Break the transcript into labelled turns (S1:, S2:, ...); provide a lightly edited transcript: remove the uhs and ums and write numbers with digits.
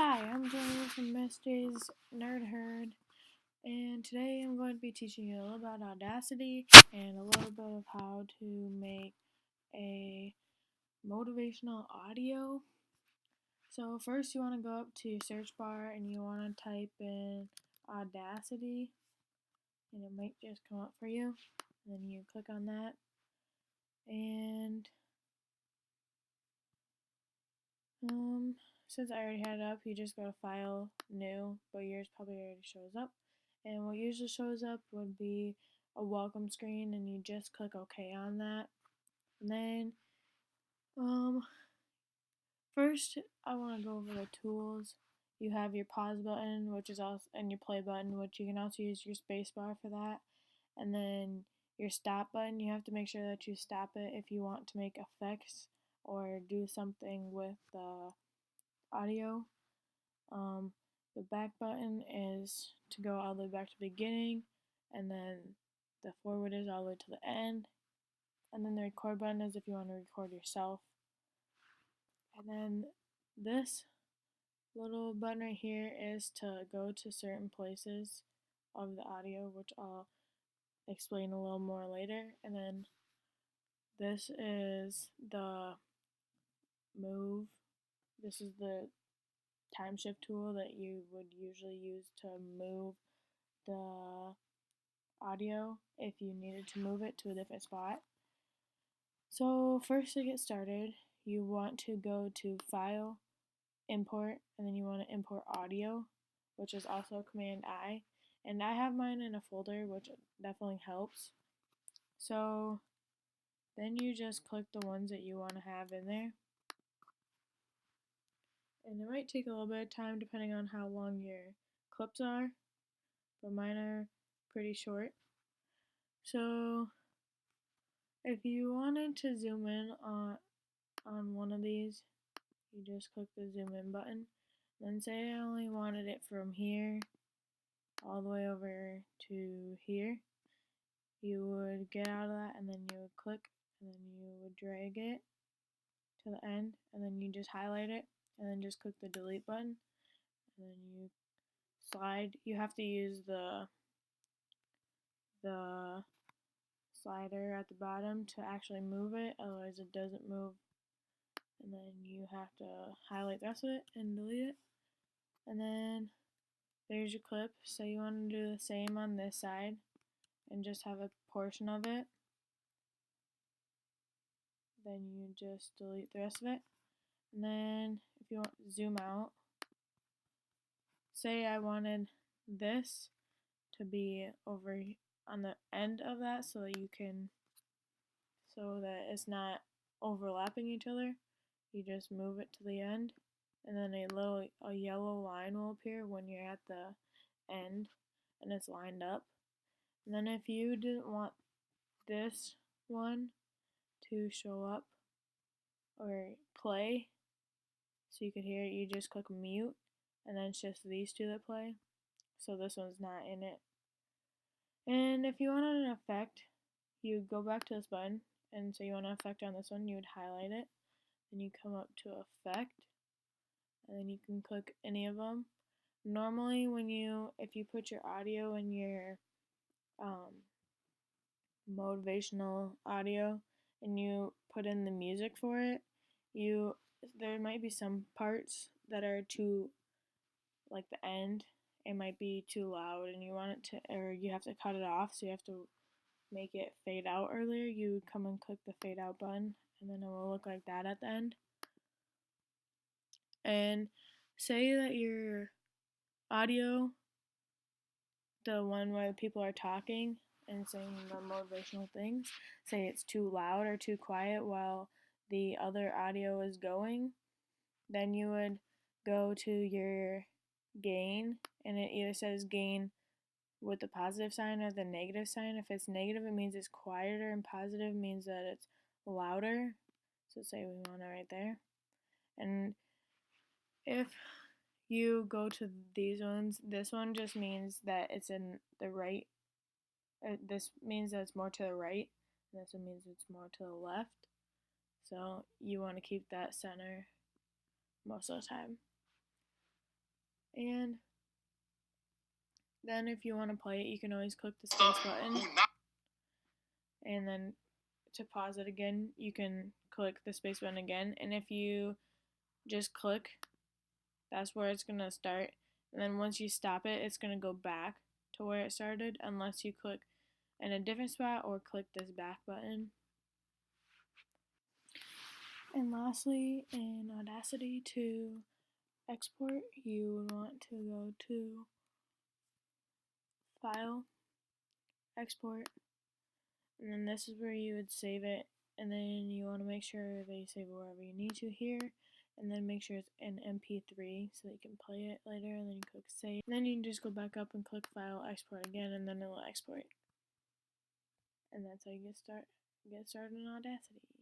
S1: Hi, I'm Joey from Miss J's Nerd Herd, and today I'm going to be teaching you a little about Audacity and a little bit of how to make a motivational audio. So first you want to go up to your search bar and you want to type in Audacity, and it might just come up for you. And then you click on that, and since I already had it up, you just go to File, New, but yours probably already shows up. And what usually shows up would be a welcome screen, and you just click OK on that. And then, first I want to go over the tools. You have your pause button, which is also, and your play button, which you can also use your space bar for that. And then your stop button, you have to make sure that you stop it if you want to make effects or do something with the audio. The back button is to go all the way back to the beginning, and then the forward is all the way to the end. And then the record button is if you want to record yourself. And then this little button right here is to go to certain places of the audio, which I'll explain a little more later. And then this is the move. This is the time shift tool that you would usually use to move the audio if you needed to move it to a different spot. So first, to get started, you want to go to File, Import, and then you want to import audio, which is also Command I. And I have mine in a folder, which definitely helps. So then you just click the ones that you want to have in there. And it might take a little bit of time depending on how long your clips are, but mine are pretty short. So if you wanted to zoom in on one of these, you just click the zoom in button. Then say I only wanted it from here all the way over to here. You would get out of that, and then you would click, and then you would drag it to the end, and then you just highlight it, and then just click the delete button, and then you slide. You have to use the slider at the bottom to actually move it, otherwise it doesn't move. And then you have to highlight the rest of it and delete it. And then there's your clip. So you want to do the same on this side and just have a portion of it. Then you just delete the rest of it. And then if you want to zoom out, say I wanted this to be over on the end of that so that it's not overlapping each other. You just move it to the end, and then a yellow line will appear when you're at the end and it's lined up. And then if you didn't want this one to show up or play so you could hear it, you just click mute, and then it's just these two that play, so this one's not in it. And if you wanted an effect, you go back to this button, and so you want an effect on this one, you would highlight it, then you come up to effect, and then you can click any of them. Normally if you put your audio in your motivational audio and you put in the music for it, there might be some parts that are too, like the end, it might be too loud and you want it to, or you have to cut it off, so you have to make it fade out earlier. You would come and click the fade out button, and then it will look like that at the end. And say that your audio, the one where people are talking and saying the motivational things, say it's too loud or too quiet while the other audio is going, then you would go to your gain, and it either says gain with the positive sign or the negative sign. If it's negative, it means it's quieter, and positive means that it's louder. So say we want it right there. And if you go to these ones, this one just means that it's in the right. This means that it's more to the right, and this one means it's more to the left. So you want to keep that center most of the time. And then if you want to play it, you can always click the space button. And then to pause it again, you can click the space button again. And if you just click, that's where it's going to start. And then once you stop it, it's going to go back to where it started unless you click in a different spot or click this back button. And lastly, in Audacity, to export, you would want to go to File, Export, and then this is where you would save it, and then you want to make sure that you save it wherever you need to here, and then make sure it's in MP3 so that you can play it later, and then you click Save. And then you can just go back up and click File, Export again, and then it will export. And that's how you get started on Audacity.